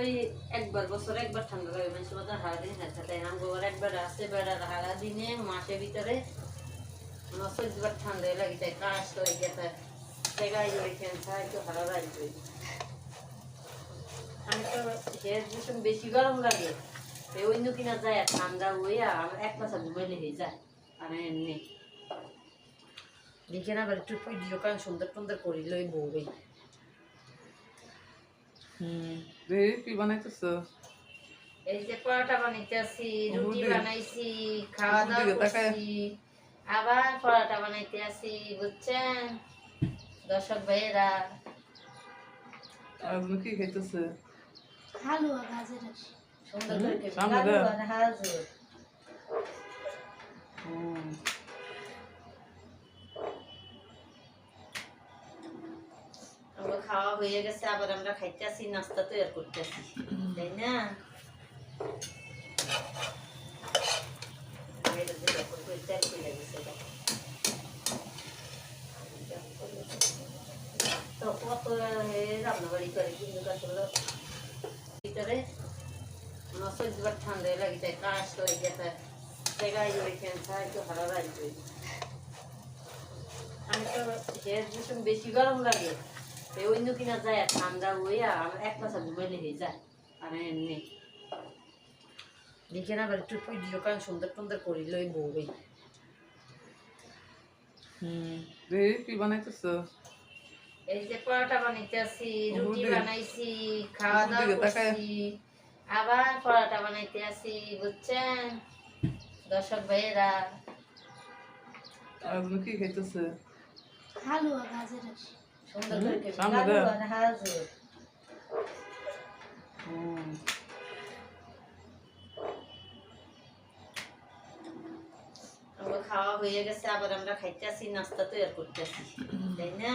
ওই একবার বছর একবার ঠান্ডা লাগে মানুষের মতো হারা দিন তাই আমগোবার একবার আসে বেড়ার হারা দিনে মাসের ভিতরে 40 বার ঠান্ডা লাগে তাই কাশ হয়ে গেছে জায়গায় ওইখানে একটু হারা লাগবে আমি তো হেয়ার ভীষণ বেশি গরম লাগে অন্য কিনা যায় ঠান্ডা হইয়া আমার এক মাসা ঘুমাইলে হয়ে যায় আর এমনি দেখে না আবার একটু ভিডিও কারণ সুন্দর টুন্দর করিল ওই বউই কি বানাইতেছো? এই যে পরোটা বানাইতেছি রুটি বানাইছি খাওয়া দাওয়া করছি আবার পরোটা বানাইতে আসি বুঝছেন দর্শক ভাইয়েরা আর কি খাইতেছে? হালুয়া গাজর আছে সুন্দর করে খেতে সামনে ভালো দাও। আর হাজুর আমরা খাওয়া হয়ে গেছে আবার আমরা খাইতে আসি নাস্তা তৈরি করতে আসি তাই না এটা যে দেখো কই তেল কই লাগছে এটা তো কত রান্না বাড়ি করে কিন্তু আসলে ভিতরে 40 বার ঠান্ডা লাগে তাই কাশ হয়ে গেছে জায়গায় ওইখানে একটু হারা লাগবে আমি তো হেয়ার ভীষণ বেশি গরম লাগে অন্য কিনা যায় ঠান্ডা হইয়া আমার এক মাসা ঘুমাইলে হয়ে যায় আর এমনি দেখে না আবার একটু ভিডিও কারণ সুন্দর টুন্দর করিল ওই বউই কি বানাইতেছো? এই যে পরোটা বানাইতেছি রুটি বানাইছি খাওয়া দাওয়া করছি আবার পরোটা বানাইতে আসি বুঝছেন দর্শক ভাইয়েরা আর কি খাইতেছে? হালুয়া গাজর আছে সুন্দর করে খেতে সামনে ভালো দাও। আর হাজুর আমরা খাওয়া হয়ে গেছে আবার আমরা খাইতে আসি নাস্তা তৈরি করতে আসি তাই না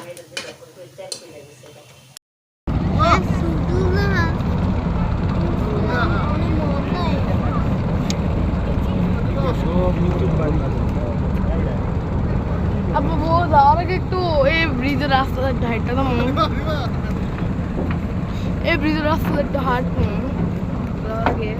এটা যে দেখো কই তেল কই লাগছে এটা अब वो ज़्यादा कि तो ये ब्रिज रास्ता तक ढाइटा था मम्मी ये ब्रिज रास्ता तक ढाट लगे